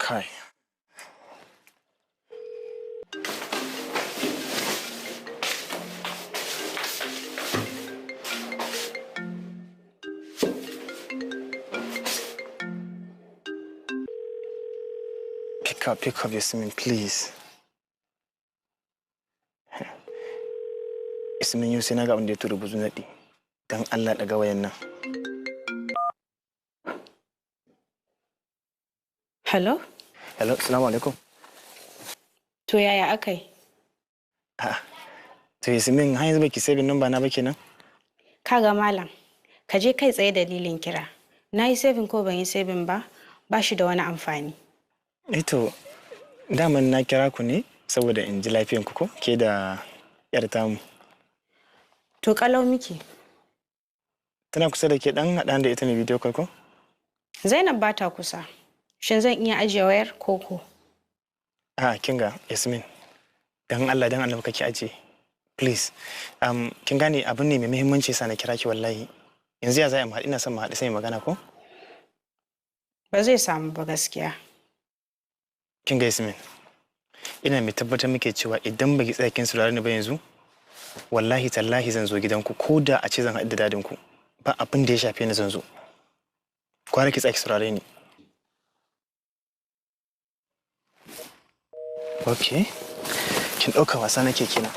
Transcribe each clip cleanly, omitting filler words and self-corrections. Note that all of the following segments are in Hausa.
Kai. Pick up, Yasmin, please. Yasmin, yau sai na ga abin da ya tura buzu naɗi. Dan Allah daga wayan nan. Hello? Hello, assalamu alaikum. To yaya akai? To Yasmin, har yanzu baki saving number na ba kenan? Kaga malam, ka je kai tsaye dalilin kira. Na yi saving ko ban yi saving ba shi da wani amfani. To, daman na kira ku ne saboda in ji lafiyanku ko ke da yar tamu. To kalau miki. Tana kusa da ke dan haɗa da ita ne video call ko? Zainab ba ta kusa. Shin zan iya ajiye wayar koko? Kinga Yasmin. Dan Allah kake ajiye. Please. Kin gane abin ne mai muhimmanci sa na kira ki wallahi. Yanzu ya zai mu haɗu ina son mu haɗu sai magana ko? Ba zai samu ba gaskiya. Kin ga Yasmin, ina mai tabbatar muke cewa idan baki tsaya kin saurare ni ba yanzu, wallahi tallahi zan zo gidanku ko da a ce zan haɗu da dadinku. Ba abin da ya shafe ni zan zo. Kwara ki tsaya ki saurare ni. Okay. Kin ɗauka wasa nake kenan.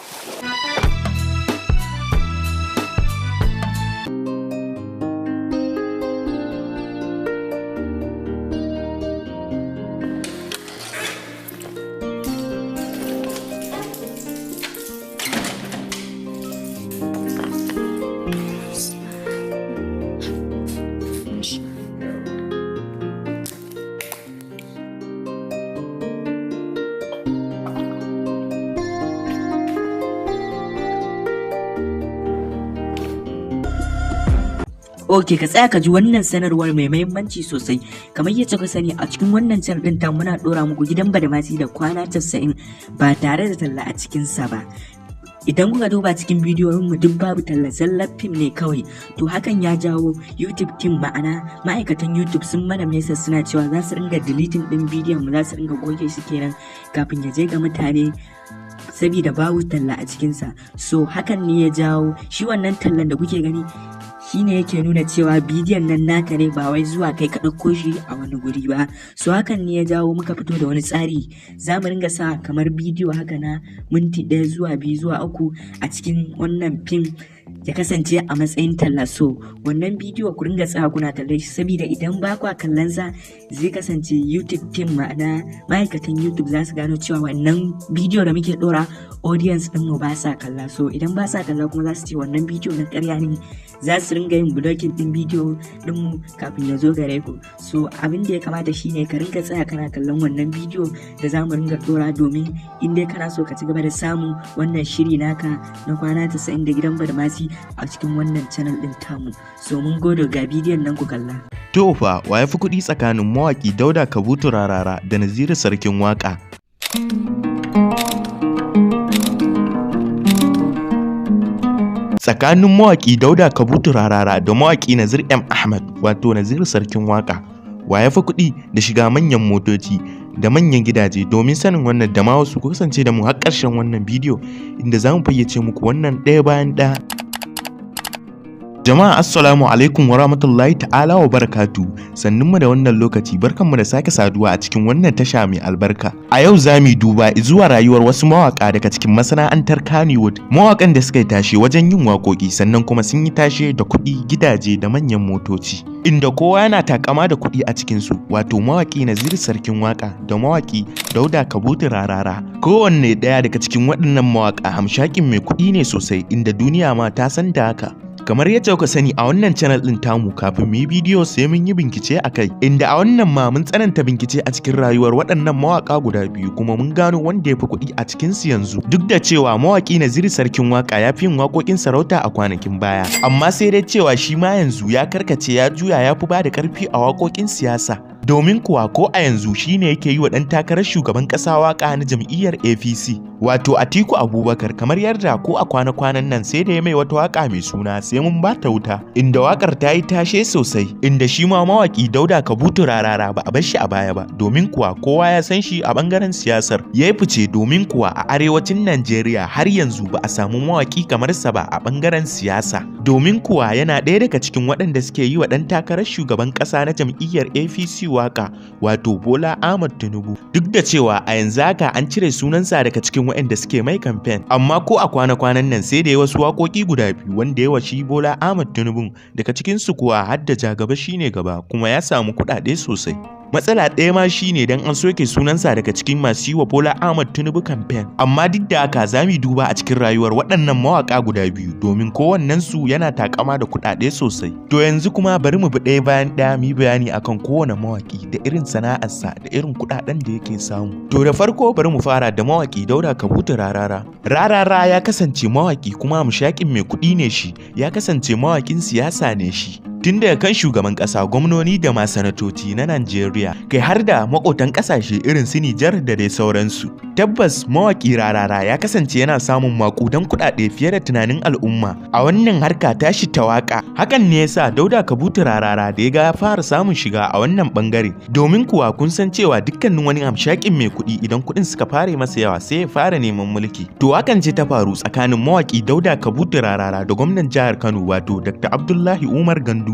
Ok, ka tsaya ka ji wannan sanarwar mai mahimmanci sosai. Kamar yadda ka sani a cikin wannan channel din ta muna dora muku gidan badamasi da kwana 90 ba tare da talla a cikin sa ba. Idan kuka duba cikin bidiyoyin mu duk babu talla, zallar fim ne kawai. To hakan ya jawo YouTube team, ma'ana ma'aikatan YouTube sun mana message suna cewa za su ringa deleting din bidiyon mu, za su ringa goge shi kenan kafin ya je ga mutane saboda babu talla a cikinsa. So hakan ne ya jawo shi wannan tallan da kuke gani shine yake nuna cewa bidiyon nan naka ne ba wai zuwa kai ka ɗauko shi a wani guri ba. So hakan ne ya jawo muka fito da wani tsari, za mu ringa sa kamar bidiyo haka na minti 1 zuwa 2 zuwa 3 a cikin wannan fim ya kasance a matsayin talla. So wannan bidiyo ku ringa tsaya kuna talle shi saboda idan ba kwa kallon sa zai kasance YouTube team, ma'ana ma'aikatan YouTube za su gano cewa wannan bidiyo da muke dora audience din mu ba sa kalla. So idan ba sa kalla kuma za su ce wannan bidiyo na ƙarya ne, za su ringa yin blocking din bidiyo din mu kafin ya zo gare ku. So abin da ya kamata shine ka ringa tsaya kana kallon wannan bidiyo da za mu ringa dora, domin in dai kana so ka ci gaba da samun wannan shiri naka na kwana 90 da gidan badamasi a cikin wannan channel din tamu. So mun gode, ga bidiyon nan ku kalla. To fa wa yafi kuɗi tsakanin mawaki Dauda Kabutu Rarara da Naziru Sarkin Waka? Tsakanin mawaki Dauda Kabutu Rarara da mawaki Nazir M Ahmad, wato Naziru Sarkin Waka, wa yafi kuɗi da shiga manyan motoci da manyan gidaje? Domin sanin wannan da ma wasu, ku kasance da mu har ƙarshen wannan bidiyo inda za mu fayyace muku wannan ɗaya bayan ɗaya. Jama'a assalamu alaikum wa rahmatullahi ta'ala wa barakatu. Sannunmu da wannan lokaci, barkanmu da sake saduwa a cikin wannan tasha mai albarka. A yau za mu duba zuwa rayuwar wasu mawaka daga cikin masana'antar Kannywood, mawakan da suka yi tashe wajen yin waƙoƙi sannan kuma sun yi tashe da kuɗi, gidaje da manyan motoci, inda kowa yana takama da kuɗi a cikin su, wato mawaki Naziru Sarkin Waka da mawaki Dauda Kabutu Rarara. Kowanne ɗaya daga cikin waɗannan mawaka hamshakin mai kuɗi ne sosai, inda duniya ma ta san da haka. Kamar yadda kuka sani a wannan channel din tamu, kafin mu yi bidiyo sai mun yi bincike akai, inda a wannan ma mun tsananta bincike a cikin rayuwar waɗannan mawaka guda biyu, kuma mun gano wanda ya fi kuɗi a cikin su yanzu. Duk da cewa mawaki Naziru Sarkin Waka ya fi yin waƙoƙin sarauta a kwanakin baya, amma sai dai cewa shi ma yanzu ya karkace, ya juya ya fi ba da ƙarfi a waƙoƙin siyasa. domin kuwa ko a yanzu shine yake yi wa ɗan takarar shugaban ƙasa waka na jam'iyyar APC wato Atiku Abubakar, kamar yadda ko a kwana-kwanan nan sai da ya mai wata waka mai suna sai mun ba ta wuta, inda wakar ta yi tashe sosai, inda shi ma mawaki Dauda Kabutu Rarara ba a bar shi a baya ba, domin kuwa kowa ya san shi a bangaren siyasar. Ya yi fice domin kuwa a arewacin Najeriya har yanzu ba a samu mawaki kamar sa ba a bangaren siyasa, domin kuwa yana ɗaya daga cikin waɗanda suke yi wa ɗan takarar shugaban ƙasa na jam'iyyar APC waka wato Bola Ahmed Tinubu, duk da cewa a yanzu haka an cire sunansa daga cikin waɗanda suke mai kamfen, amma ko a kwana-kwanan nan sai da ya wasu waƙoƙi guda biyu wanda ya washi Bola Ahmed Tinubu, daga cikinsu kuwa har da Jagaba shine gaba, kuma ya samu kuɗaɗe sosai. Matsala ɗaya ma shine dan an soke sunansa daga cikin masu yi wa Bola Ahmed Tinubu campaign, amma duk da haka za mu duba a cikin rayuwar waɗannan mawaƙa guda biyu domin kowannensu yana takama da kuɗaɗe sosai. To yanzu kuma bari mu bi ɗaya bayan ɗaya mu yi bayani akan kowane mawaƙi da irin sana'arsa da irin kuɗaɗen da yake samu. To da farko bari mu fara da mawaƙi Dauda Kabutu Rarara. Rarara ya kasance mawaƙi kuma mushaƙin mai kuɗi ne shi, ya kasance mawaƙin siyasa ne shi. Tun daga kan shugaban ƙasa, gwamnoni da ma sanatoci na Najeriya, kai har da makotan ƙasashe irin su Nijar da dai sauransu. Tabbas mawaƙi Rarara ya kasance yana samun maƙudan kuɗaɗe fiye da tunanin al'umma a wannan harka tashi ta waƙa. Hakan ne yasa Dauda Kabutu Rarara da ya ga ya fara samun shiga a wannan ɓangare. Domin kuwa kun san cewa dukkanin wani hamshakin mai kuɗi idan kuɗin suka fara masa yawa sai ya fara neman mulki. To hakan ce ta faru tsakanin mawaƙi Dauda Kabutu Rarara da gwamnan jihar Kano wato Dr. Abdullahi Umar Ganduje.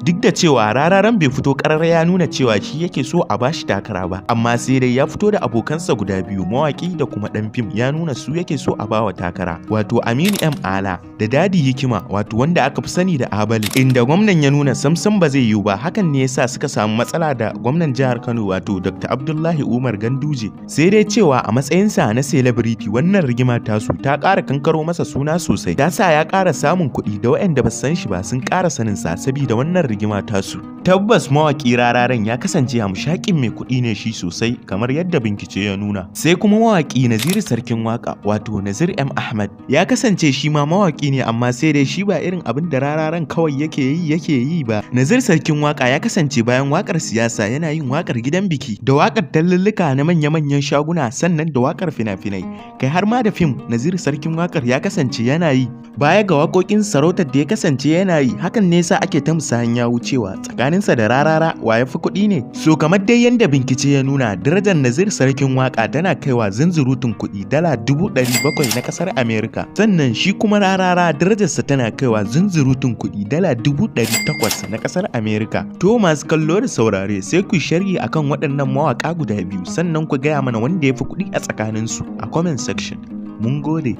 Duk da cewa Rararan bai fito ƙarara ya nuna cewa shi yake so a bashi takara ba, amma sai dai ya fito da abokansa guda biyu, mawaƙi da kuma ɗan fim, ya nuna su yake so a bawa takara, wato Aminu M Ala da Dadi Hikima wato wanda aka fi sani da Abali, inda gwamnan ya nuna samsam ba zai yiwu ba. Hakan ne yasa suka samu matsala da gwamnan jihar Kano wato Dr. Abdullahi Umar Ganduje. Sai dai cewa a matsayinsa na celebrity wannan rigima tasu ta ƙara kankaro masa suna sosai, ta sa ya ƙara samun kuɗi da waɗanda ba san shi ba sun ƙara sanin sa da wannan rigima tasu. Tabbas mawaki Rararen ya kasance hamshakin mai kuɗi ne shi sosai kamar yadda bincike ya nuna. Sai kuma mawaki Nazir Sarkin Waka wato Nazir M Ahmad ya kasance shi ma mawaki ne, amma sai dai shi ba irin abin da Rararen kawai yake yi ba. Nazir Sarkin Waka ya kasance bayan wakar siyasa yana yin wakar gidan biki da wakar tallulluka na manya-manyan shaguna, sannan da wakar fina-finai, kai har ma da fim. Nazir Sarkin Wakar ya kasance yana yi baya ga waƙoƙin sarautar da ya kasance yana yi. Hakan ne yasa ake ta musayan ya wucewa tsakaninsa da Rarara wa ya fi kuɗi ne. So kamar dai yanda bincike ya nuna, darajar Nazir Sarkin Waka tana kaiwa zunzurutun kuɗi dala 700,000 na ƙasar Amerika, sannan shi kuma Rarara darajarsa tana kaiwa zunzurutun kuɗi dala 800,000 na ƙasar Amerika. To masu kallo da saurare sai ku sharhi akan waɗannan mawaƙa guda biyu, sannan ku gaya mana wanda ya fi kuɗi a tsakaninsu a comment section. Mun gode.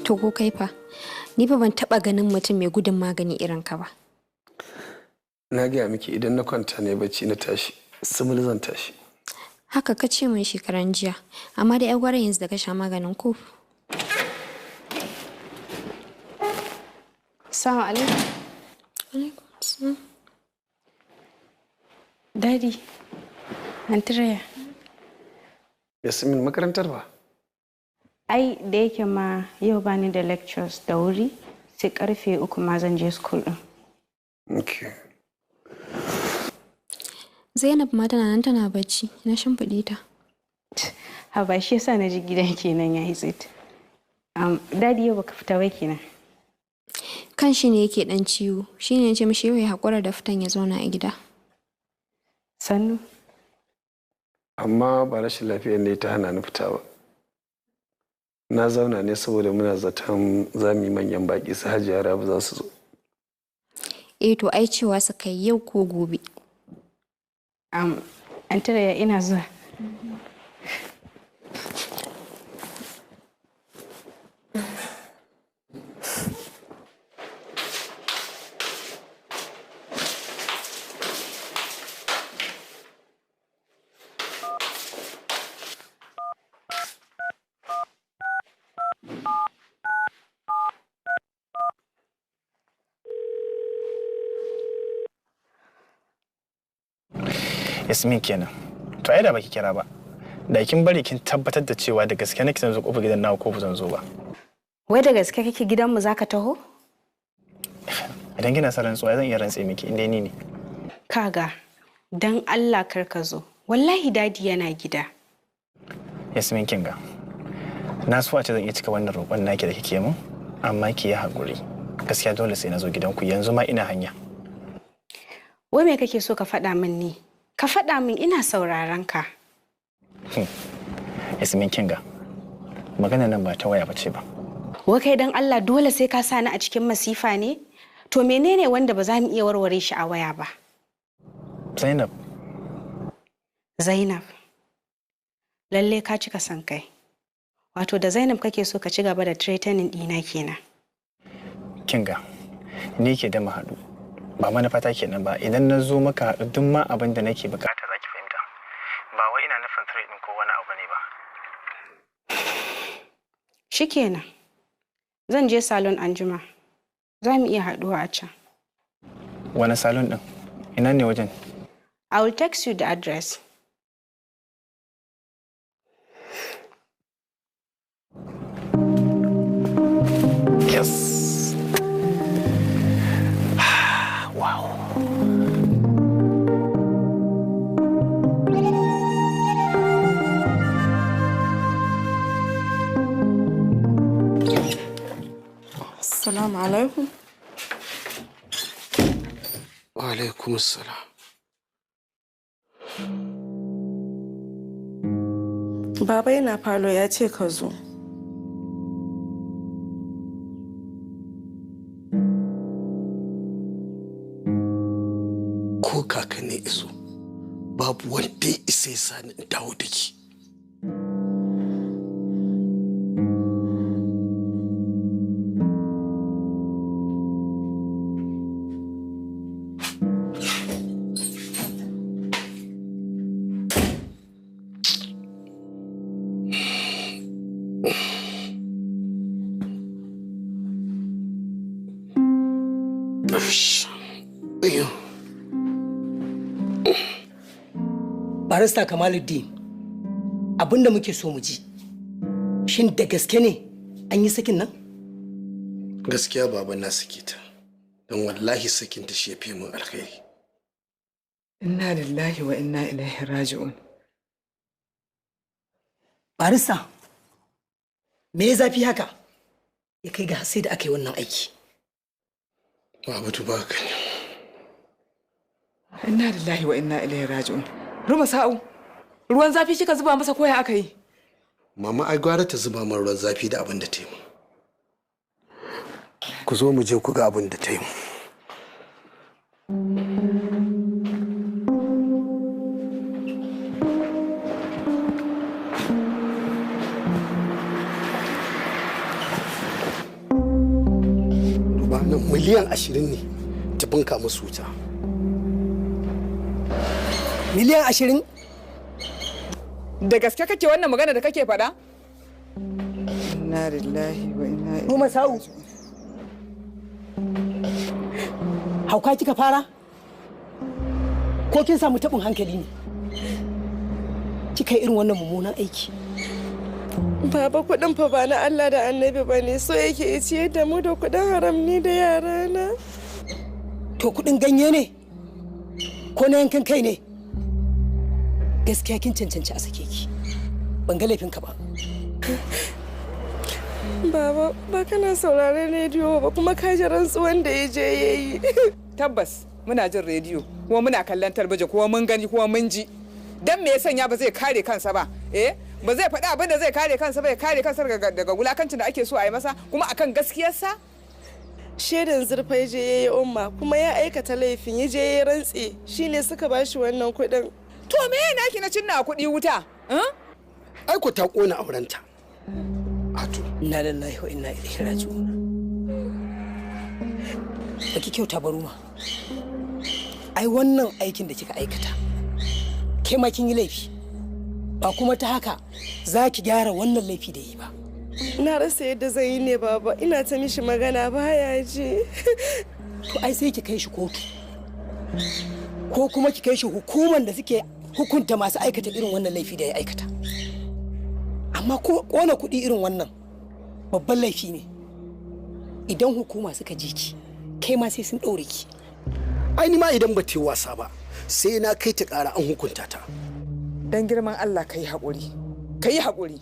To ko kai fa, ni fa ban taɓa ganin mutum mai gudun magani irin ka ba. Na gaya miki idan na kwanta ne bacci na tashi, sumul zan tashi. Haka ka ce min shekaran jiya, amma da yar gwara yanzu da ka sha maganin ko. Assalamu alaikum. Alaikum salam. Daddy, Antiraya. Yasmin makarantar ba? Ai da yake ma yau bani da lectures da wuri, sai karfe 3 ma zan je school din. Okay. Zainab ma tana nan tana bacci, na shimfiɗe ta. Ha ba shi yasa na ji gidan kenan yayi tsit. Daddy yau baka fita ba kenan. Kan shi ne yake dan ciwo, shine ya ce mishi yau ya haƙura da fitan ya zauna a gida. Sannu. Amma ba rashin lafiyar ne ta hana ni fita ba. Na zauna ne saboda muna zaton za mu yi manyan baƙi su Hajiya Rabi za su zo. To ai cewa su kai yau ko gobe. Antiraya ina zuwa. Yasmin kenan. To ai da baki kira ba. Da kin bari kin tabbatar da cewa da gaske nake zan zo kofar gidan nawa ko ba zan zo ba. Wai da gaske kake gidanmu zaka taho? Idan kina sa rantsuwa zan iya rantse miki inda ni ne. Kaga, dan Allah kar ka zo. Wallahi dadi yana gida. Yasmin kinga. Na so a ce zan iya cika wannan roƙon naki da kike mun, amma ki yi haƙuri. Gaskiya dole sai na zo gidanku yanzu ma ina hanya. Wai me kake so ka faɗa min ne? Ka faɗa min ina sauraron ka. Yasmin kinga. Magana nan ba ta waya bace ba. Wai kai dan Allah dole sai ka sani a cikin masifa ne? To menene wanda ba za mu iya warware shi a waya ba? Zainab. Zainab. Lalle ka cika san kai. Wato da Zainab kake so ka ci gaba da threatening ɗina kenan. Kinga. Ni ke da mu haɗu. Ba manufata kenan ba. Idan na zo maka haɗu duk ma abin da nake bukata za ki fahimta. Ba wai ina nufin threatening ko wani abu ne ba. Shikenan. Zan je salon anjima. Za mu iya haɗuwa a can. Wani salon ɗin? Ina ne wajen? I will text you the address. Yes. Wow. Assalamu alaikum. Wa alaikum assalam. Baba yana falo ya ce ka zo. Ko kakanni iso, babu wanda ya isa ya sani in dawo da ki. Barista Kamaluddin, abinda muke so mu ji, shin da gaske ne an yi sakin nan? Gaskiya baba na sake ta, don wallahi sakin ta shi ya fi min alkhairi. Inna lillahi wa inna ilaihi raji'un. Barista, me ya zafi haka? Ya kai ga sai da aka yi wannan aiki. Baba tuba ka ne. Inna lillahi wa inna ilaihi raji'un. Ruma sa'u, ruwan zafi kika zuba masa koya aka yi? Mama ai gwara ta zuba min ruwan zafi da abin da ta yi. Ku zo mu je ku ga abin da ta yi. Duba nan miliyan 20 ne ta bunka musu wuta. Miliyan 20? Da gaske kake wannan magana da kake faɗa? Inna lillahi wa inna ilaihi. Ruma sa'u. Hauka kika fara? Ko kin samu taɓin hankali ne? Kika yi irin wannan mummunan aiki. Baba kuɗin fa ba na Allah da Annabi ba ne, so yake ciyar da mu da kuɗin haram ni da yarana. To kuɗin ganye ne? Ko na yankan kai ne? Gaskiya kin cancanci a sake ki. Ban ga laifinka ba. Baba, ba kana sauraron rediyo ba kuma ka ji rantsuwan da ya je ya yi. Tabbas, muna jin rediyo, kuma muna kallon talbijin, kuma mun gani, kuma mun ji. Dan me ya sanya ba zai kare kansa ba? Ba zai faɗi abin da zai kare kansa ba, ya kare kansa daga wulakancin da ake so a yi masa, kuma akan gaskiyarsa? Shaidan zurfa ya je ya yi umma, kuma ya aikata laifin, ya je ya rantse, shine suka ba shi wannan kuɗin. To me yana ki na cinna kuɗi wuta? Ai ku ta ƙona aurenta. Ato. Inna lillahi wa inna ilaihi raji'un. Baki kyauta ba Ruma. Ai wannan aikin da kika aikata, ke ma kin yi laifi. Ba kuma ta haka za ki gyara wannan laifi da yi ba. Na rasa yadda zan yi ne baba, ina ta mishi magana baya ji. To ai sai ki kai shi kotu. Ko kuma ki kai shi hukuman da suke hukunta masu aikata irin wannan laifi da ya aikata. Amma ko kona kuɗi irin wannan babban laifi ne. Idan hukuma suka ji ki kai ma sai sun ɗaure ki. Ai ni ma idan ba ta yi wasa ba sai na kai ta ƙara an hukunta ta. Dan girman Allah ka yi haƙuri. Ka yi haƙuri.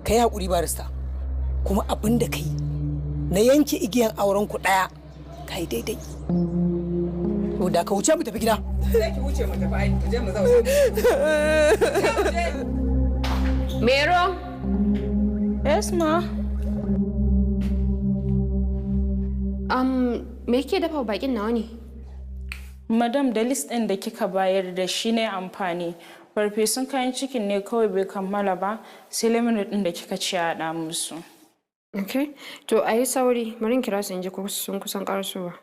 Ka yi haƙuri barista. Kuma abin da ka yi na yanke igiyan auren ku ɗaya ka yi daidai. To da ka wuce mu tafi gida. Sai ki wuce mu tafi ai mu je mu zauna. Mero. Yes ma. Me kike dafa bakin nawa ne? Madam, da list ɗin da kika bayar da shi ne amfani. Farfesun kayan cikin ne kawai bai kammala ba, sai lemonade ɗin da kika ci a haɗa musu. Okay. To a yi sauri, bari in kira su in ji ko sun kusan ƙarasowa.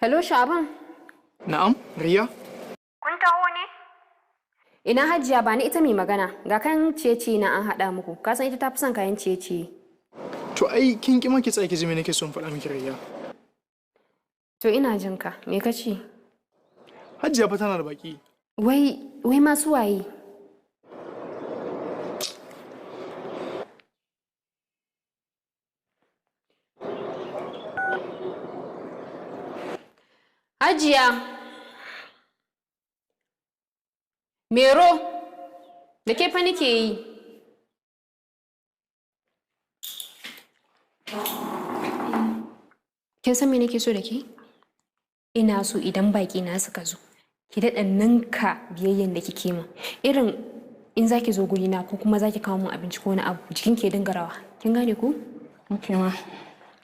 Hello, Shaban. Na'am, Riya? Kun taho ne? Ina Hajiya ba ni ita mai magana. Ga kayan ciye-ciye na an haɗa muku. Ka san ita ta fi son kayan ciye-ciye. To ai kin ki maki tsaki zime nake son faɗa miki Riya. To ina jin ka. Me ka ce? Hajiya fa tana da baki. Wai masu waye? Hajiya. Mero, da ke fa nake yi. Kin san me nake so da ke? Ina so idan baki na suka zo, ki daɗa ninka biyayyen da kike min. Irin in zaki zo guri na ko kuma zaki kawo min abinci ko wani abu, jikin ke dinga rawa. Kin gane ko? Okay ma.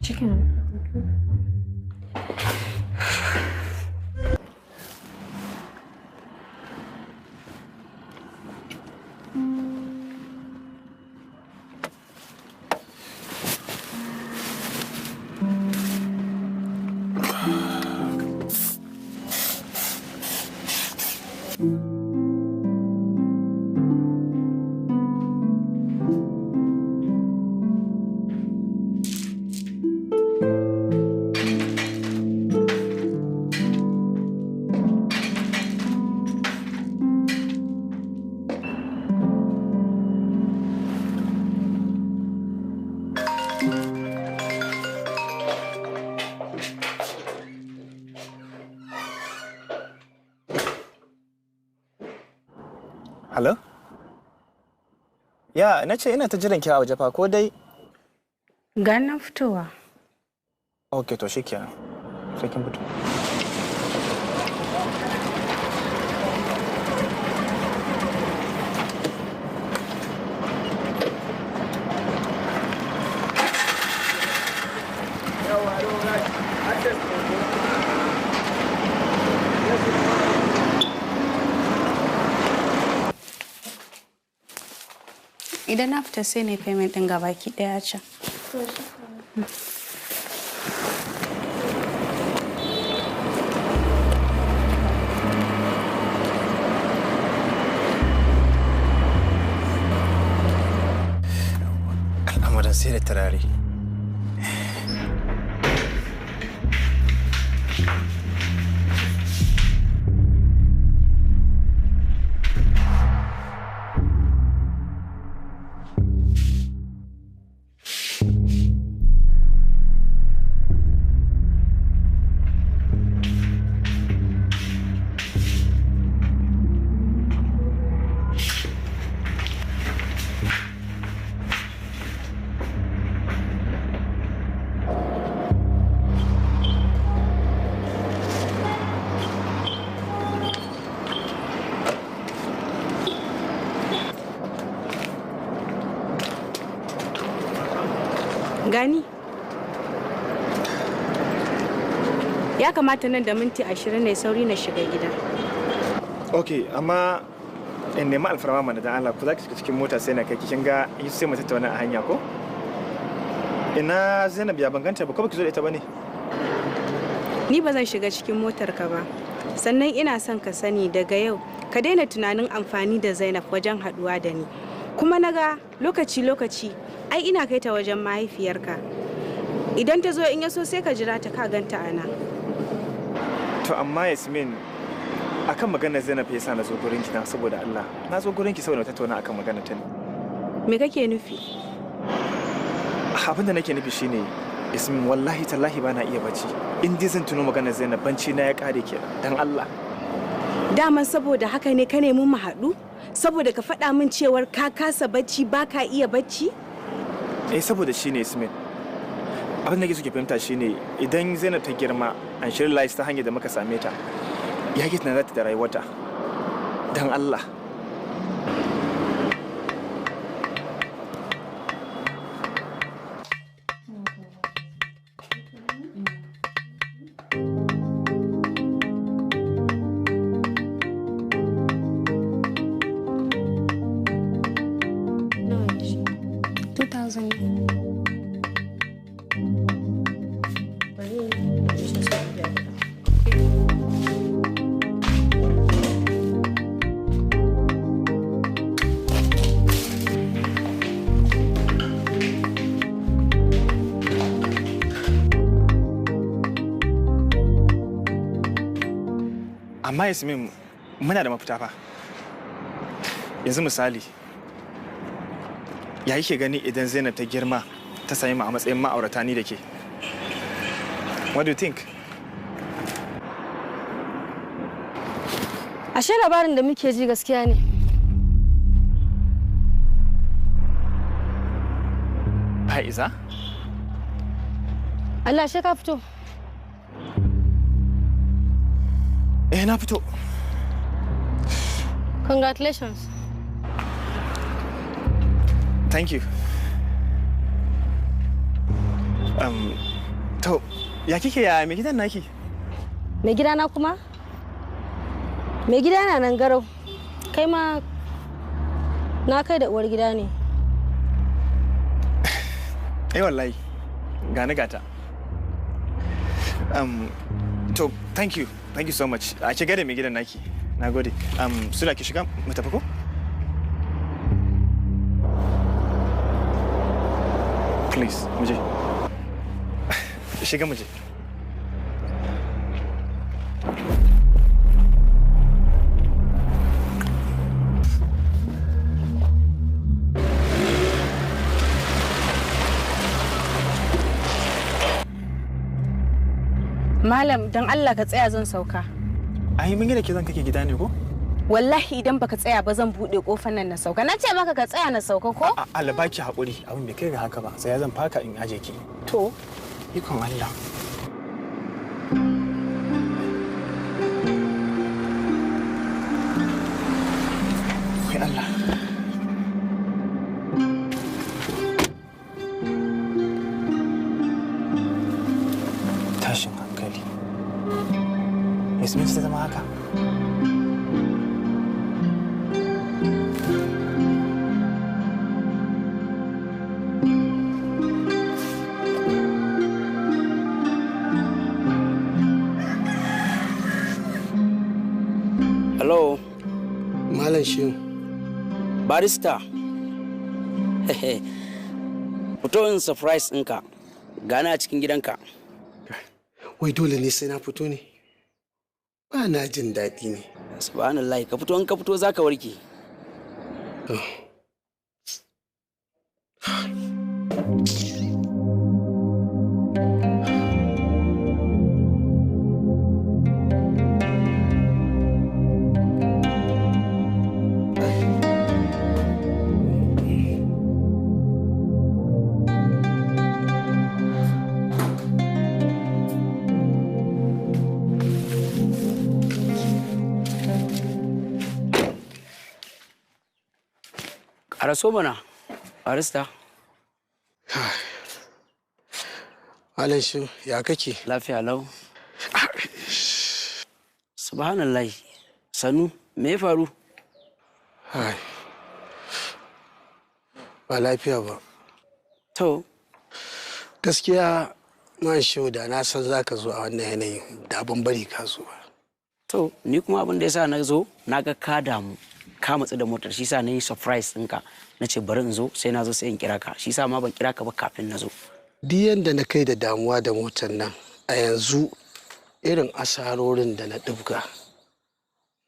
Cikin. Hello? Ya, na ce ina ta jiran ki a waje fa ko dai? Ga na fitowa. Ok, to shikenan. Sai kin fito. Idan na fita sai ne payment ɗin gabaki ɗaya can. Al'amuran sai da turare. Gani? Ya kamata nan da minti 20 ne sauri na shiga gida. Ok, amma in nemi alfarma mana dan Allah ku za ki shiga cikin mota sai na kai kin ga yi sai mu tattauna a hanya ko? Ina Zainab ya banganta ba ko baki zo da ita bane? Ni ba zan shiga cikin motar ka ba. Sannan ina son ka sani daga yau ka daina tunanin amfani da Zainab wajen haduwa da ni. Kuma naga lokaci-lokaci ai ina kai ta wajen mahaifiyarka. Idan ta zo in ya so sai ka jira ta ka ganta a nan. To amma Yasmin akan maganar Zainab yasa na zo gurin ki na saboda Allah. Na zo gurin ki saboda tattauna akan maganar ta ne. Me kake nufi? Abin da nake nufi shine Yasmin wallahi tallahi bana iya bacci. In dai zan tuno maganar Zainab banci na ya kare kenan dan Allah. Daman saboda haka ne ka nemi mu haɗu? Saboda ka faɗa min cewar ka kasa bacci ba ka iya bacci? Saboda shine Yasmin. Abin da nake so ki fahimta shine idan Zainab ta girma an shirya life ta hanyar da muka same ta. Ya ki tunanin da rayuwarta. Dan Allah. Amma Yasmin muna da mafita fa. Yanzu misali, ya yake gani idan Zainab ta girma ta sami mu a matsayin ma'aurata ni da ke? What do you think? Ashe labarin da muke ji gaskiya ne. Faiza? Allah ashe ka fito. Na fito. Congratulations. Thank you. To, ya kike ya mai gidan naki? Mai gidana kuma? Mai gida na nan garau. Kai ma na kai da uwar gida ne. Wallahi. Gani gata. To, thank you. Thank you so much. A ki gada mai gidan naki. Na gode. Sula ki shiga mu tafi ko? Please, mu je. Shiga mu je. Malam, don Allah ka tsaya zan sauka. Ai mun yi da ke zan kake gida ne ko? Wallahi idan baka tsaya ba zan bude kofar nan na sauka. Na ce maka ka tsaya na sauka ko? Allah baki haƙuri, abin bai kai ga haka ba. Sai zan faka in aje ki. To, ikon Allah. Kai Allah. Tashin hankali. Yasmin ta zama haka. Hello. Malam Shehu. Barista. Fito in surprise ɗinka. Gana a cikin gidanka. Wai dole ne sai na fito ne? Ba na jin daɗi ne. Subhanallah, ka fito in ka fito za ka warke. Araso mana, barista. Malam Shehu, ya kake? Lafiya lau. Subhanallah. Sanu, me ya faru? Ba lafiya ba. To. Gaskiya man Shehu da na san za ka zo a wannan yanayin da ban bari ka zo ba. To, ni kuma abin da ya sa na zo, na ga ka damu. Ka matsu da motar, shi sa na yi surprise ɗinka. Na ce bari in zo, sai na zo sai in kira ka. Shi sa ma ban kira ka ba kafin na zo. Duk yanda na kai da damuwa da motar nan, a yanzu irin asarorin da na ɗibga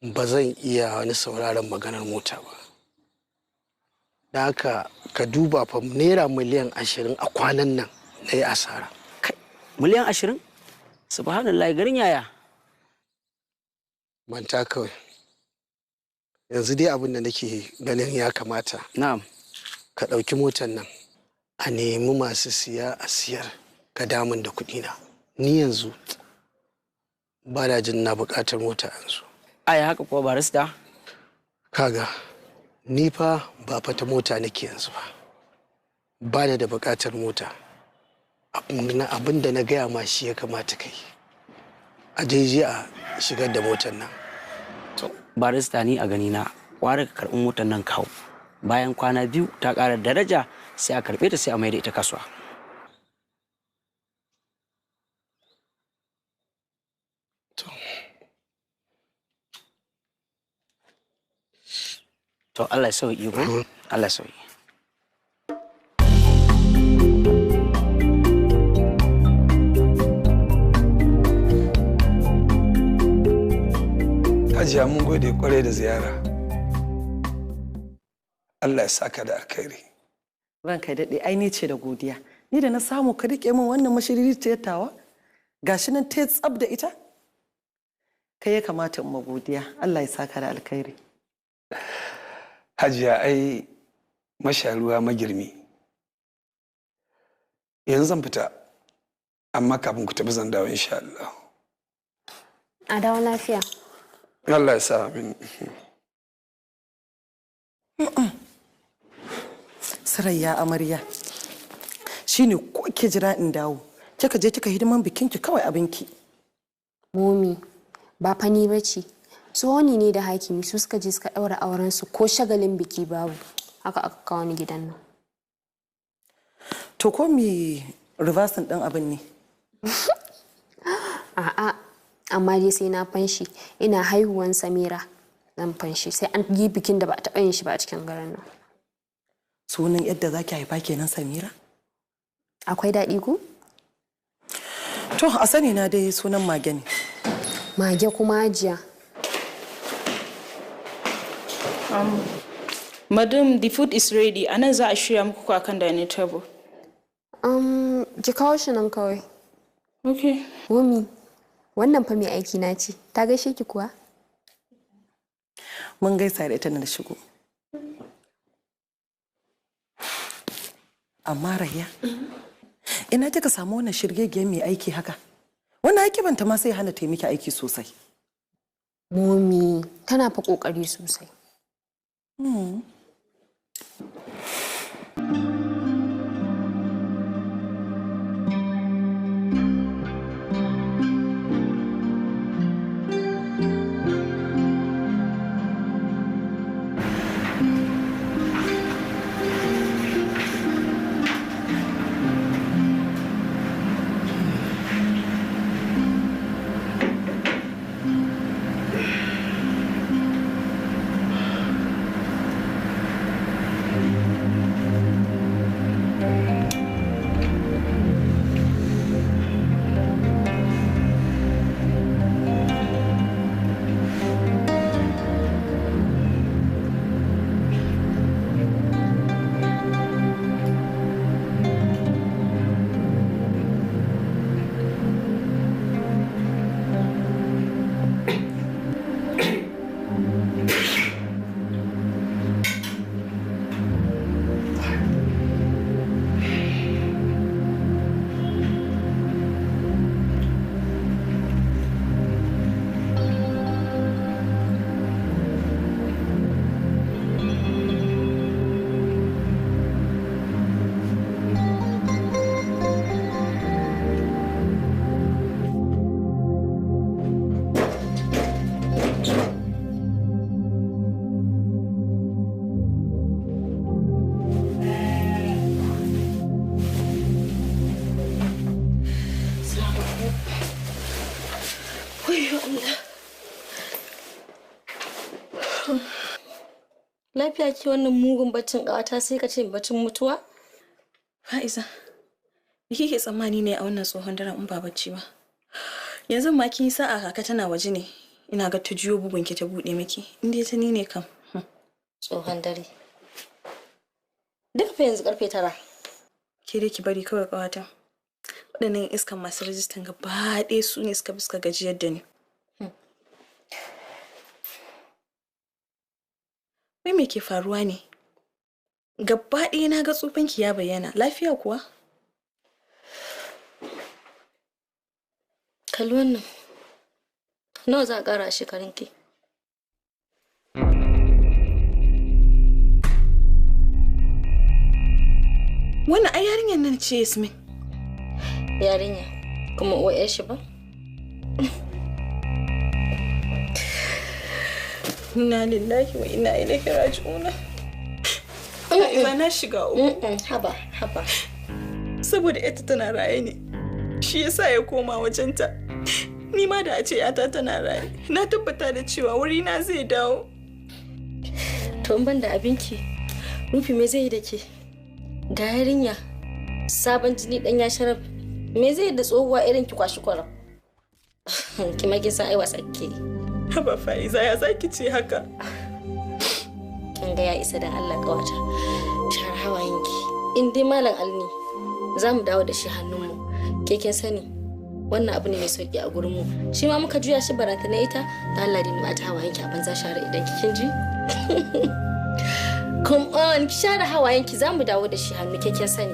ba zan iya wani sauraron maganar mota ba. Da haka ka duba fa naira miliyan 20 a kwanan nan na yi asara. Miliyan 20? Subhanallah, garin yaya? Manta kawai. Yanzu dai abin da nake ganin ya kamata. Na'am. Ka ɗauki motar nan a nemi masu siya a siyar ka damun da kuɗina. Ni yanzu ba da jin na buƙatar mota yanzu. Ai haka kuwa barista? Kaga, ni fa ba fata mota nake yanzu ba. Ba da buƙatar mota. Abin da na gaya ma shi ya kamata kai. A je a shigar da motar nan. Barista ni a gani na kware ka karɓi motar nan kawo. Bayan kwana 2 ta ƙara daraja sai a karɓe ta sai a mai da ita kasuwa. To Allah ya sauki ko? Allah ya sauki. Hajiya mun gode kwarai da ziyara. Allah ya saka da alkhairi. Ranka daɗe, ai ni ce da godiya. Ni da na samu ka riƙe min wannan mashiriri tawa, gashi nan ta tsab da ita. Kai ya kamata in ma godiya. Allah ya saka da alkhairi. Hajiya ai masharuwa magirmi. Yanzu zan fita, amma kafin ku tafi zan dawo insha Allah. A dawo lafiya. Allah ya sa amin. Sarayya amarya. Shine ko ke jira in dawo. Kika je kika hidiman bikinki kawai abinki. Momi, ba fani bace. Tsohoni ne da hakimi su suka je suka daura auren su ko shagalin biki babu. Haka aka kawo ni gidan nan. To ko mi reverse din abin ne? A'a, amma dai sai na fanshi. Ina haihuwan Samira zan fanshi sai an yi bikin da ba a taɓa yin shi ba a cikin garin nan. Sunan yadda zaki haifa kenan Samira? Akwai daɗi ko? To a sani na dai sunan Mage ne. Mage kuma Hajiya. Madam, the food is ready. Anan za a shirya muku akan dining table. Ki kawo shi nan kawai. Okay. Momi, wannan fa mai aiki na ce. Ta gaishe ki kuwa? Mun gaisa da ita na shigo. Amma Rayya, ina kika samu wannan shirgegiyar mai aiki haka? Wannan aiki banta ma sai hana taimaki aiki sosai. Momi, tana fa kokari sosai. Lafiya ki wannan mugun baccin ƙawata sai ka ce baccin mutuwa? Fa'iza, me kike tsammani ne a wannan tsohon daren in ba bacci ba? Yanzu ma kin yi sa'a kaka tana waje ne. ina ga ta jiyo bugun ki ta bude miki. In dai ta ni ne kam. Tsohon dare. Duk fa yanzu karfe 9. Ke dai ki bari kawai kawata. Waɗannan iskan masu rajistan gaba ɗaya su ne suka gajiyar da ni. Wai me ke faruwa ne? Gaba ɗaya na ga tsufanki ya bayyana. Lafiya kuwa? Kalli wannan. Nawa za a ƙara a shekarunki? Wannan ai yarinyar nan ce Yasmin. Yarinya kuma uwa yar shi ba? Inna lillahi wa inna ilaihi raji'un. Ina na shiga uku. Haba. Saboda ita tana raye ne. Shi yasa ya koma wajenta. Ni ma da a ce yata tana raye. Na tabbata da cewa wuri na zai dawo. To in ban da abinki, Rufi me zai yi da ke? Ga yarinya, sabon jini dan ya sharaf. Me zai yi da tsohuwa irin ki kwashi kwaram? Ki ma kin san ai wasa kike. Haba Faiza ya zaki ce haka. Kin ga ya isa da Allah kawata. Shar hawayenki. In dai malam Alni za mu dawo da shi hannunmu. Ke kin sani wannan abu ne mai sauki a gurin mu. Shi ma muka juya shi barata na ita, da Allah dai ba ta hawayenki a banza share idan kin ji. Come on, ki share hawayenki za mu dawo da shi hannu ke kin sani.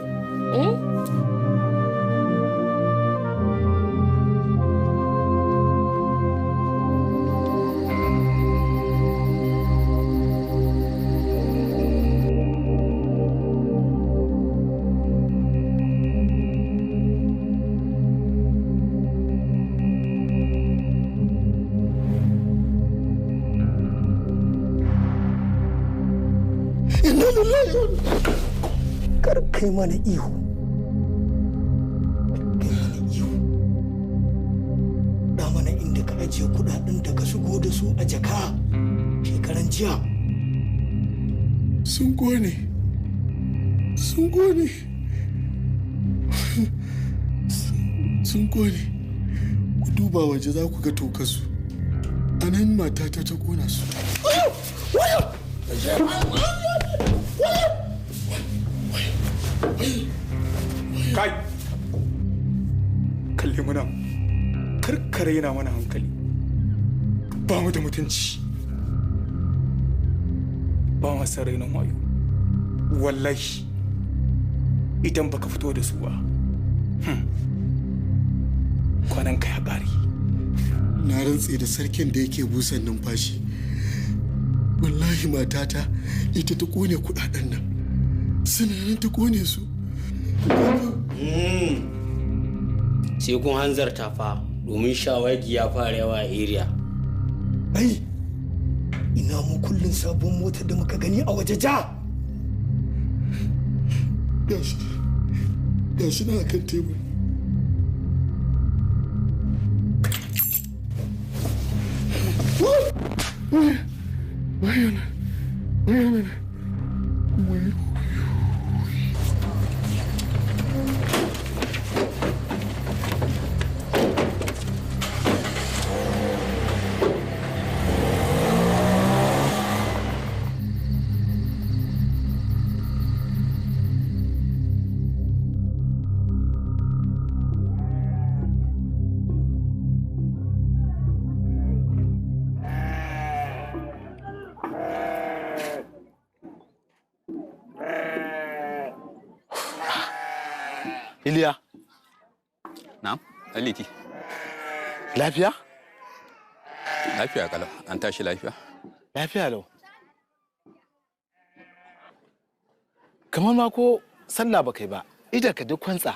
Kar kai mana ihu. Da mana inda ka ajiye kudaden da ka shigo da su a jaka shekaran jiya. Sun gone. Sun gone. Sun gone. Ku duba waje za ku ga tokarsu. A nan matata ta kona su. Kai! Kalli muna, karkare yana mana hankali. Ba mu da mutunci. Ba mu san rainon wayo. Wallahi, idan baka fito da su ba, kwanan ka ya ƙare. Na rantse da sarkin da yake busan numfashi. Wallahi matata ita ta kone kudaden nan. Sinanin ta kone su. Sai kun hanzarta fa domin shawagi ya fara yawa a area. Ai, ina mu kullun sabon motar da muka gani a waje ja. Gashi na kan tebur. Iliya. Na'am, Aliti. Lafiya? Lafiya kalau. An tashi lafiya? Lafiya lau. Kamar ma ko sallah ba kai ba, idan ka duk kwantsa.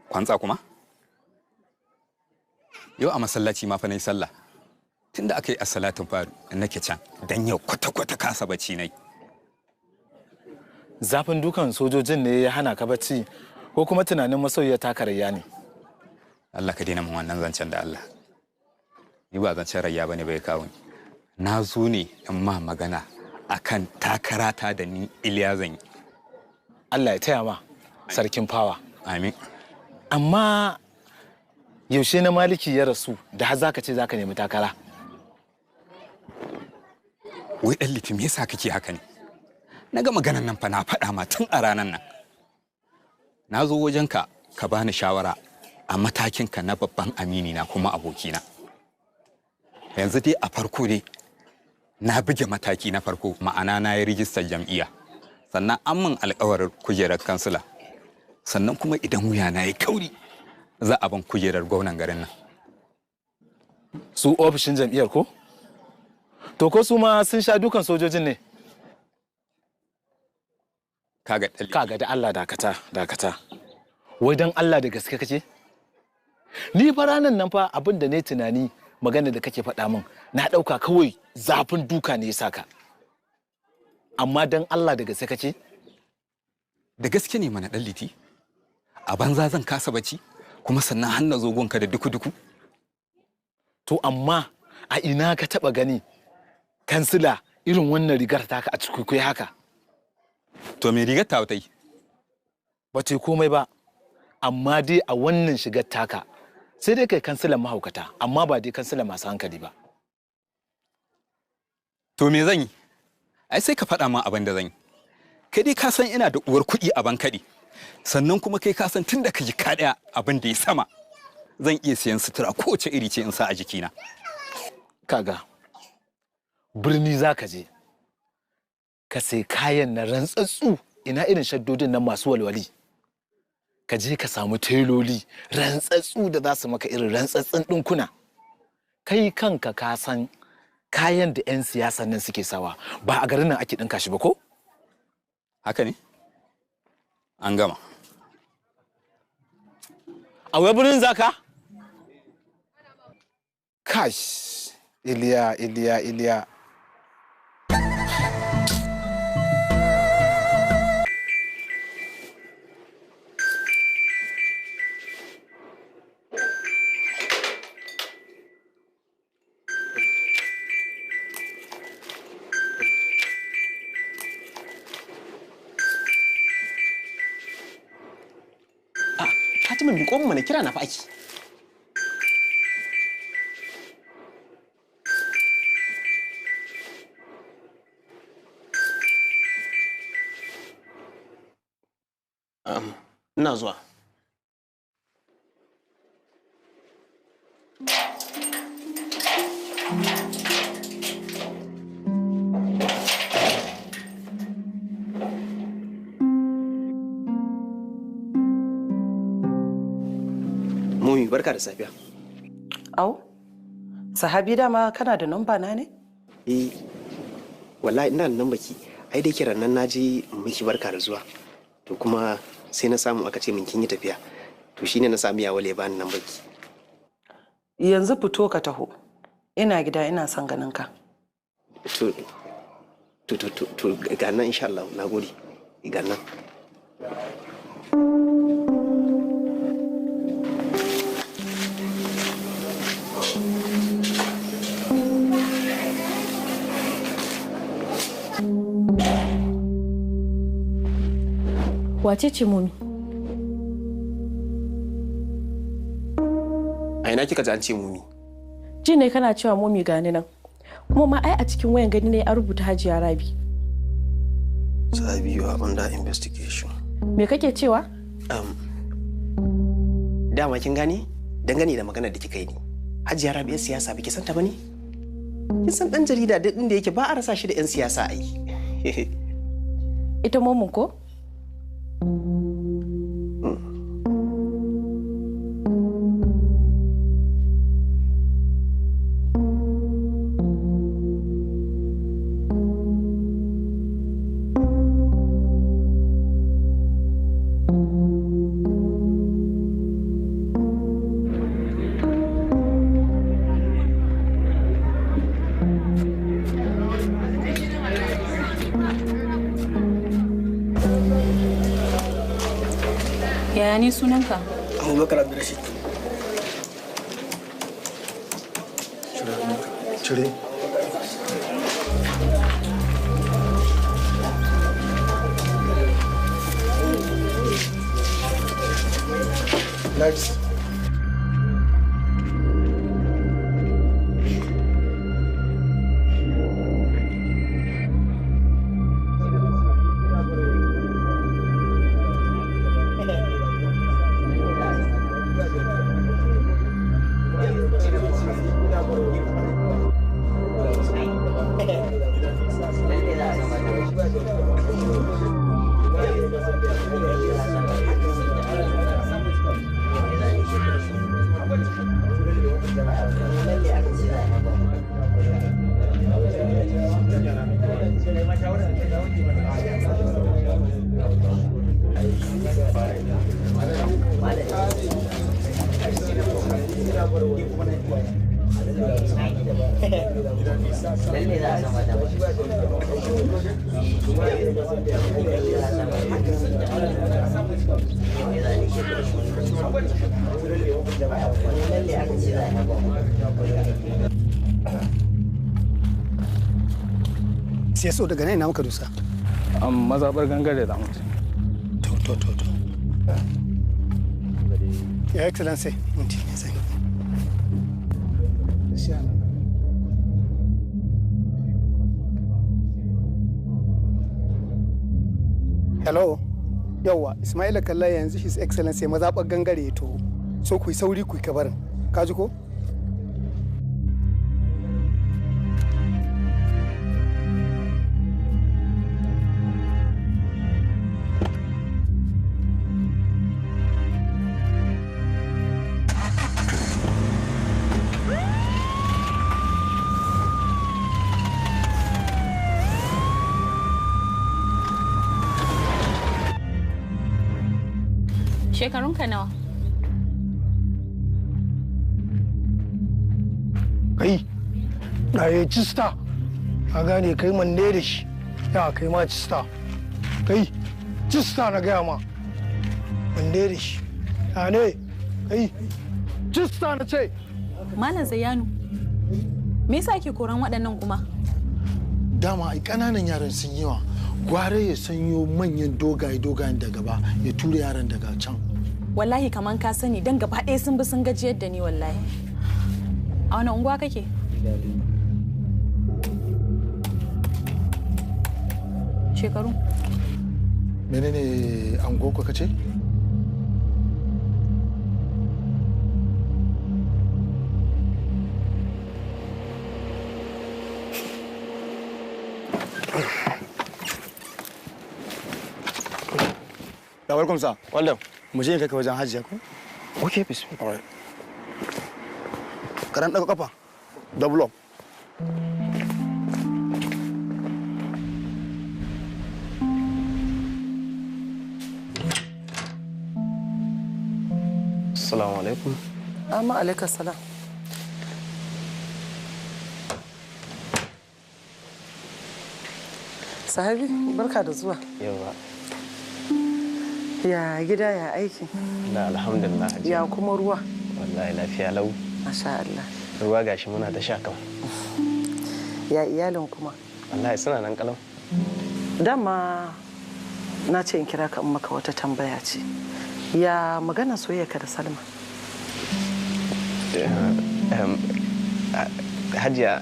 Kwantsa kuma? Yau a masallaci ma fa nayi sallah. Tunda aka yi as-salatin faru nake can, dan yau kwata-kwata kasa bacci nai. Zafin dukan sojojin ne ya hana ka bacci ko kuma tunanin masoyiya ta karayya ne? Allah ka daina mun wannan zancen da Allah. Ni ba zancen rayya bane bai kawo ni. Na zo ne in ma magana akan takarata da ni Iliya zan yi. Allah ya taya ma sarkin fawa. Amin. Amma yaushe na Maliki ya rasu da har zaka ce zaka nemi takara? Wai ɗan Liti me yasa kake haka ne? Na ga maganan nan fa na faɗa ma tun a ranar nan. Na zo wajenka ka bani shawara a matakinka na babban amini na kuma abokina. Yanzu dai a farko dai na buge mataki na farko, ma'ana na yi rijistar jam'iyya. Sannan an min alƙawarin kujerar kansila. Sannan kuma idan wuya na yi kauri za a ban kujerar gwamnan garin nan. Su ofishin jam'iyyar ko? To ko su ma sun sha dukan sojojin ne? Kaga da Allah dakata. Wai dan Allah da gaske kace? Ni fa ranan nan fa abin da ne tunani magana da kake faɗa min na ɗauka kawai zafin duka ne ya saka. Amma dan Allah da gaske kace? Da gaske ne mana ɗan Liti? A banza zan kasa bacci kuma sannan har na zo gonka da duku-duku? To amma a ina ka taɓa gani kansila irin wannan rigar taka a cikin haka? To me rigar ta yi? Ba ce komai ba, amma dai a wannan shigar taka sai dai kai kansilan mahaukata, amma ba dai kansilan masu hankali ba. To me zan yi? Ai sai ka faɗa ma abin da zan yi. Kai dai ka san ina da uwar kuɗi a bankaɗe, sannan kuma kai ka san tun da ka ji kaɗaya abin da ya sama zan iya siyan sutura kowace iri ce in sa a jikina. Kaga, birni za ka je, ka sai kayan na rantsatsu, ina irin shaddodin nan masu walwali. Ka je ka samu teloli rantsatsu da za su maka irin rantsatsun ɗinkuna. Kai kanka ka san kayan da 'yan siyasan nan suke sawa ba a garin nan ake ɗinka shi ba ko? Haka ne? An gama. A wai birnin zaka? Kash, Iliya. Fatima mi ko mana kira na fa ake. Ina zuwa. Mumi barka da safiya. Au, sahabi dama kana da namba na ne? Wallahi ina da namba ki. Ai dai kiran nan naji miki barka da zuwa. To kuma sai na samu aka ce min kin yi tafiya. To shine na sami yawale ba ni namba ki. Yanzu fito ka taho. Ina gida ina son ganin ka. To ga nan insha Allah. Nagode. Ga nan. Wace ce Mumi? A ina kika ji an ce Mumi? Ji ne kana cewa Mumi gani nan. Kuma ma ai a cikin wayan gani ne an rubuta Hajiya Rabi. Sabi, you are under investigation. Me kake cewa? Dama kin gane? Dangane da maganar da kika yi ne. Hajiya Rabi 'yan siyasa biki santa bane? Kin san dan jarida duk inda yake ba a rasa shi da 'yan siyasa ai. Ita Momin ko? Yaya ne sunanka? Abubakar Abdulrashid. Cire. Next. Sai so daga nan ina muka dusa. Mazaɓar gangare da mutum. To. Your Excellency, minti ne zai. Hello. Yawwa, Ismaila Kalla yanzu His Excellency mazaɓar gangare to so ku yi sauri ku yi kabarin. Ka ji ko? Shekarunka nawa? Kai, ɗaye cista, ka gane kai manne da shi, ya kai ma cista. Kai, cista na gaya ma, manne da shi. Ya ne, kai, cista na ce. Malam Zayyanu, me yasa ke koran waɗannan kuma? Dama ai ƙananan yaran sun yawa. Gware ya sanyo manyan dogayen da gaba ya tura yaran daga can. Wallahi kaman ka sani dan gaba ɗaya sun bi sun gajiyar da ni wallahi. A wani unguwa kake? Shekaru? Menene anguwa ka ce? Ya welcome sir. Welcome. Mu je kai ka wajen hajiya ko? Okay, bismillah. All right. Karan daga kafa. Double up. Assalamu alaikum. Amma alaikum salam. Sahabi, barka da zuwa. Yawa. Ya gida ya aiki? Na alhamdulillah. Ya kuma ruwa? Wallahi lafiya lau. Masha Allah. Ruwa gashi muna ta sha kawai. Ya iyalin kuma? Wallahi suna nan kalau. Dama na ce in kira ka in maka wata tambaya ce. Ya magana soyayyarka da Salma? Hajiya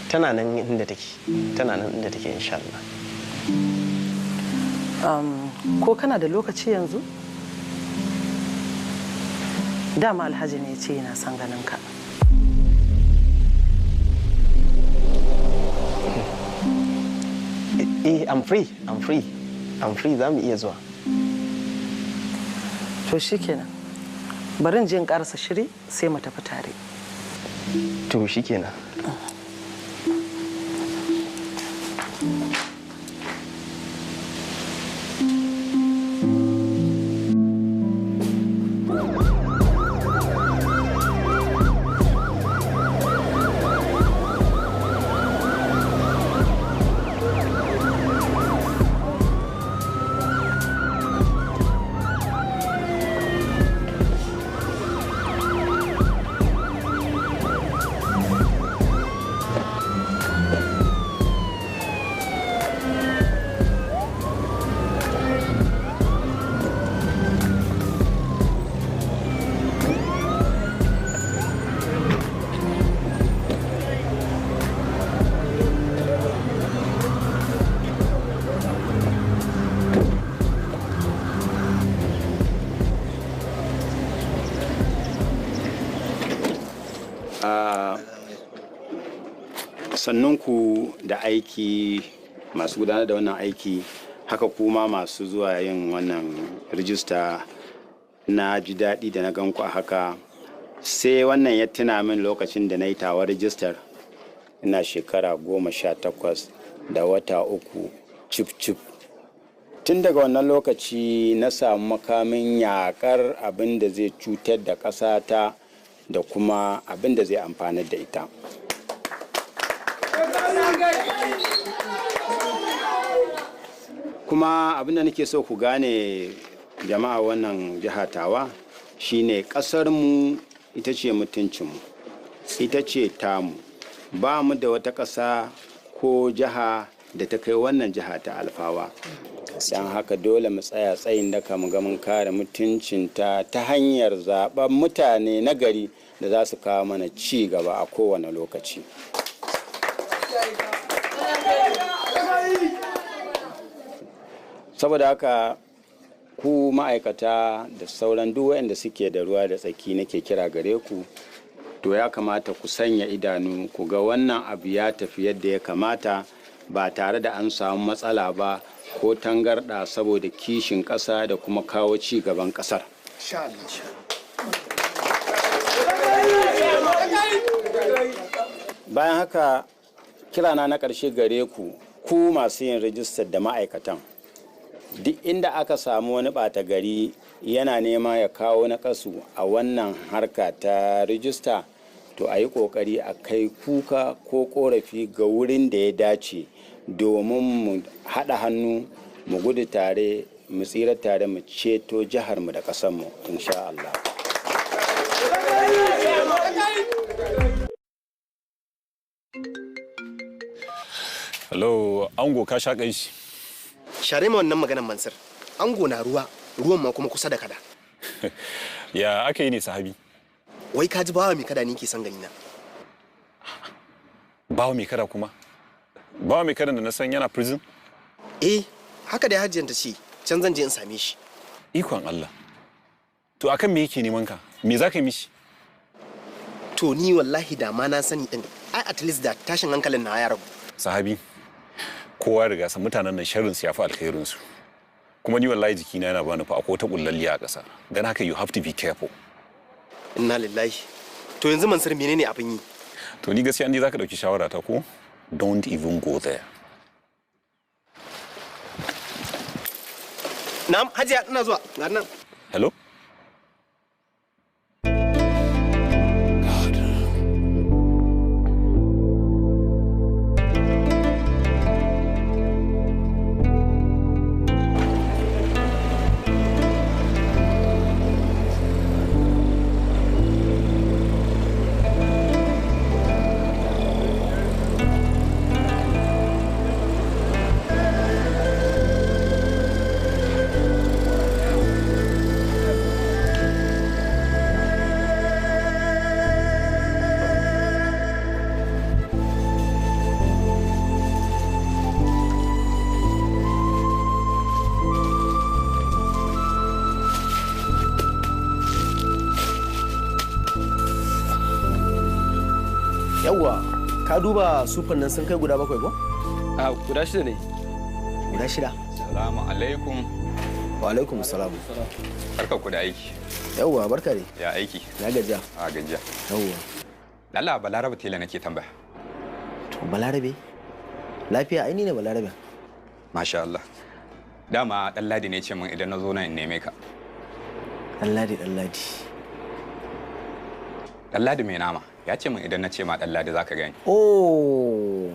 tana nan inda take. Tana nan inda take insha Allah. Ko kana da lokaci yanzu? Dama Alhaji ne ya ce yana son ganin ka. I'm free za mu iya zuwa. To shikenan. Bari in je in karasa shiri sai mu tafi tare. To shikenan. Sannunku da aiki, masu gudanar da wannan aiki, haka kuma masu zuwa yin wannan rijista. Na ji daɗi da na ganku a haka. Sai wannan ya tuna min lokacin da na yi tawa rijistar, ina shekara 18 da wata 3 cif. Tun daga wannan lokaci na samu makamin yakar abin da zai cutar da ƙasata da kuma abin da zai amfanar da ita. kuma abin da nake so ku gane jama'a wannan jiha tawa shine ƙasarmu ita ce mutuncinmu, ita ce tamu. Ba mu da wata ƙasa ko jiha da ta kai wannan jiha ta Alfawa. Don haka dole mu tsaya tsayin daka mu ga mun kare mutuncinta ta hanyar zaɓen mutane na gari da za su kawo mana ci gaba a kowane lokaci. Saboda haka ku ma'aikata da sauran duk waɗanda suke da ruwa da tsaki nake kira gare ku, to ya kamata ku sanya idanu ku ga wannan abu ya tafi yadda ya kamata ba tare da an samu matsala ba ko tangarɗa saboda kishin ƙasa da kuma kawo ci gaban ƙasar. Bayan haka kirana na ƙarshe gare ku, ku masu yin rijistar da ma'aikatan. Duk inda aka samu wani ɓata gari yana nema ya kawo naƙasu a wannan harka ta rijista, to a yi ƙoƙari a kai kuka ko ƙorafi ga wurin da ya dace domin mu haɗa hannu mu gudu tare mu tsira tare mu ceto jiharmu da ƙasarmu insha Allah. Hello, ango ka sha kai shi. Share ma wannan maganar Mansur. Ango na ruwa, ruwan ma kuma kusa da kada. Ya aka yi ne sahabi? Wai ka ji bawa mai kada ni ke san gani na. Bawa mai kada kuma? Bawa mai kada da na san yana prison? Eh, haka da hajjiyar ta ce, can zan je in same shi. Ikon Allah. To akan me yake neman ka? Me za ka yi mishi? To ni wallahi da ma na sani din. Ai at least da tashin hankalin na ya rabu. Sahabi, kowa riga san mutanen nan sharrin su yafi alkhairin su. Kuma ni wallahi jikina yana bani fa akwai ta kullalliya a ƙasa. Dan haka you have to be careful. Inna lillahi. To yanzu Mansur menene abin yi? To ni gaskiya indai zaka dauki shawara ta ko don't even go there. Na'am, Hajiya ina zuwa. Ga nan. Hello? Yawwa, ka duba sufan nan sun kai guda 7 ko? A guda 6 ne. Guda 6? Salamu alaikum. Wa alaikum salam. Barka ku da aiki. Yawwa, barka ne. Ya aiki. Na gajiya. A gajiya. Yawwa. Lalla Balarabe tela nake tambaya. To Balarabe? Lafiya ai ni ne Balarabe. Masha Allah. Dama Ɗanladi ne ce min idan na zo nan in neme ka. Ɗanladi. Ɗanladi mai nama. Ya ce min idan na ce ma Ɗanladi za ka gani. Oh,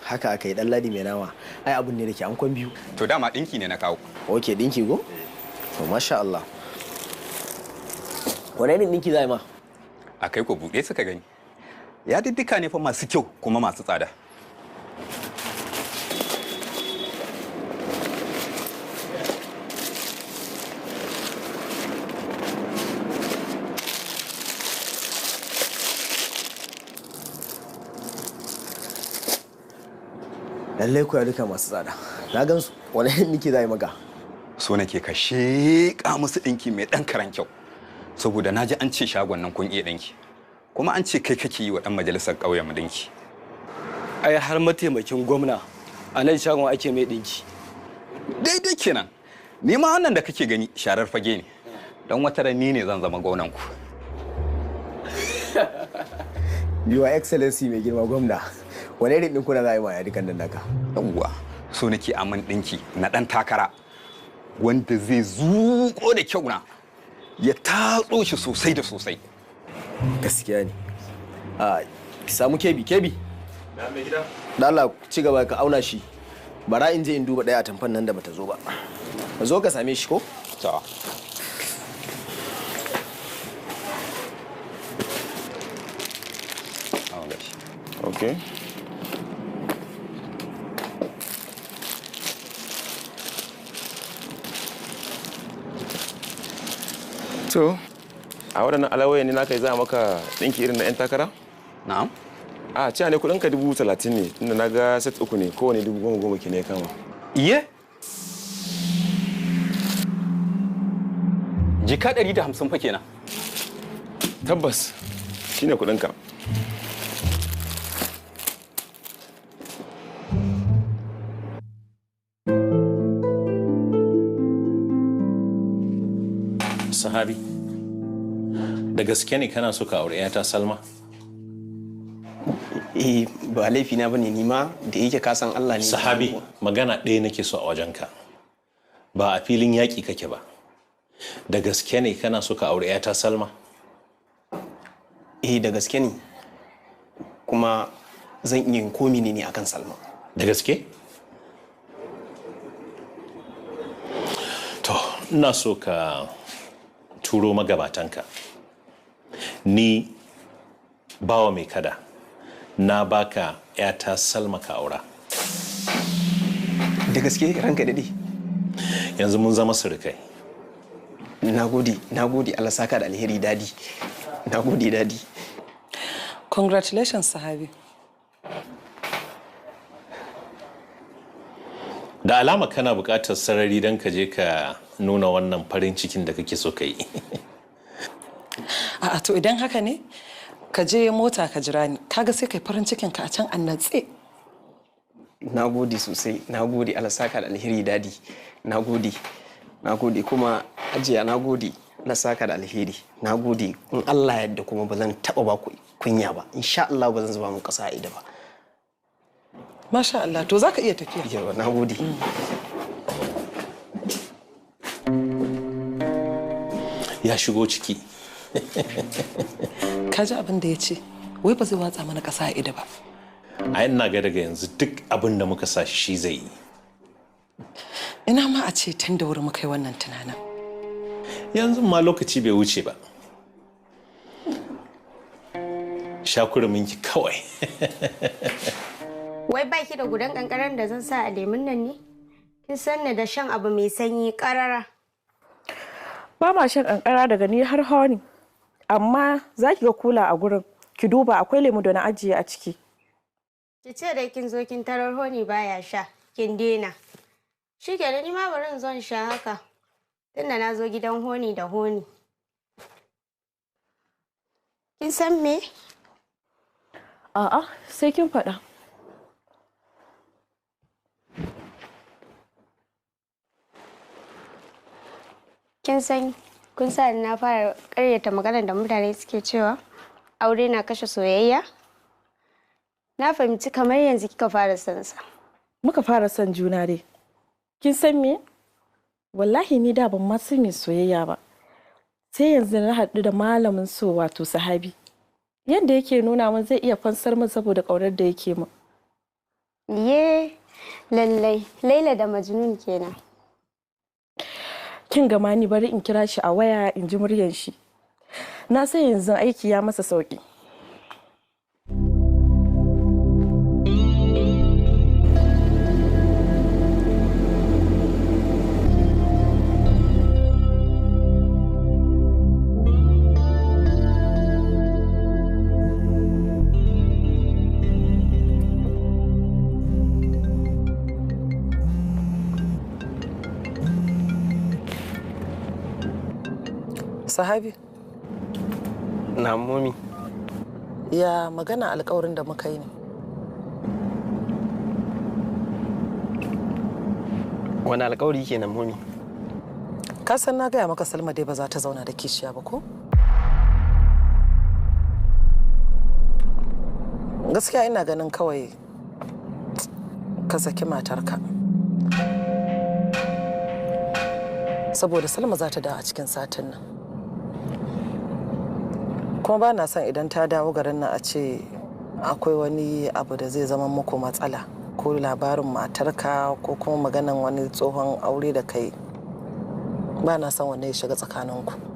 haka aka yi Ɗanladi mai nama. Ai abun ne da ke ankon biyu. To dama ɗinki ne na kawo. Ok, ɗinki go? To masha Allah. Wane irin ɗinki za ma? A kai ko buɗe suka gani. Ya diddika ne fa masu kyau kuma masu tsada. Lallai ku ya duka masu tsada. Na gan su. Wani niki za yi maka? So nake ka sheƙa musu ɗinki mai ɗan karan kyau. Saboda na ji an ce shagon nan kun iya ɗinki. Kuma an ce kai kake yi wa ɗan majalisar ƙauyen mu ɗinki. Ai har mataimakin gwamna a nan shagon ake mai ɗinki. Daidai kenan. Ni ma wannan da kake gani sharar fage ne. Don wata ran ni ne zan zama gwamnan ku. Your Excellency mai girma gwamna. Wane irin ɗin kuna za a yi ma ya dukan nan naka? Yawwa, so nake a min ɗinki na ɗan takara wanda zai zuƙo da kyau na ya tatso shi sosai da sosai. Gaskiya ne. Ki samu kebi. Da Allah ci gaba ka auna shi. Bara in je in duba ɗaya a tamfan nan da bata zo ba. Ka zo ka same shi ko? To. Okay. To, a waɗannan alawaye ne naka yi za a maka ɗinki irin na 'yan takara? Na'am. A cewa ne kuɗinka 30,000 ne, inda na ga set 3 ne, kowane 10,000 ke ne kama. Iye? Jika 150 fa kenan. Tabbas, shine kuɗinka. Sahabi, da gaske ne kana so ka aure 'yata Salma? Ba laifi na bane ni ma da yake ka san Allah ne. Sahabi, magana ɗaya nake so a wajenka. Ba a filin yaƙi kake ba. Da gaske ne kana so ka aure 'yata Salma? Da gaske ne. Kuma zan iya yin komi ne akan Salma. Da gaske? To, ina so ka turo magabatanka. Ni bawa mai kada na baka 'yata Salma ka aura. Da gaske ranka daɗe. Yanzu mun zama surukai. Na gode Allah saka da alheri dadi. Na gode dadi. Congratulations sahabi. Da alama kana buƙatar sarari don ka je ka nuna wannan farin cikin da kake so ka yi. A'a to idan haka ne ka je mota ka jira ni kaga sai kai farin cikin ka a can annatse. Na gode sosai, na gode Allah saka da alheri dadi. Na gode kuma ajiya na gode na saka da alheri. Na gode in Allah yadda kuma ba zan taɓa ba ku kunya ba. Insha Allah ba zan zuba mu ƙasa a ido ba. Masha Allah to zaka iya tafiya. Yawa na gode. Ya shigo ciki. Ka ji abin da ya ce wai ba zai watsa mana ƙasa a ido ba. A ina ga daga yanzu duk abin da muka sa shi zai yi. Ina ma a ce tun da wuri muka yi wannan tunanin. Yanzu ma lokaci bai wuce ba. Shakuruminki kawai. Wai baki da gudan kankaran da zan sa a lemun nan ne? Kin san ni da shan abu mai sanyi karara. Ba ma shan kankara daga ni har honi. Amma za ki ga kula a gurin. Ki duba akwai lemu da na ajiye a ciki. Ki ce da kin zo kin tarar honi baya sha, kin dena. Shi ke da ni ma bari in zo in sha haka. Tunda na zo gidan honi da honi. Kin san me? A'a, sai kin faɗa. Kin san kun sa na fara ƙaryata maganar da mutane suke cewa aure na kashe soyayya? Na fahimci kamar yanzu kika fara son sa. Muka fara son juna dai. Kin san me? Wallahi ni da ban ma san me soyayya ba. Sai yanzu na haɗu da malamin so wato sahabi. Yanda yake nuna min zai iya fansar min saboda ƙaunar da yake min. Ye, lallai, Laila da Majnun kenan. Kin gama ni bari in kira shi a waya in ji muryar shi. Na san yanzu aiki ya masa sauki. Sahabi. Na momi. Ya magana alƙawarin da muka yi ne. Wani alƙawari kenan momi? Ka san na gaya maka Salma dai ba za ta zauna da kishiya ba ko? Gaskiya ina ganin kawai ka saki matarka. Saboda Salma za ta dawo a cikin satin nan. Kuma ba na son idan ta dawo garin nan a ce akwai wani abu da zai zama muku matsala ko labarin matarka ko kuma maganan wani tsohon aure da kai ba na son wanne ya shiga tsakaninku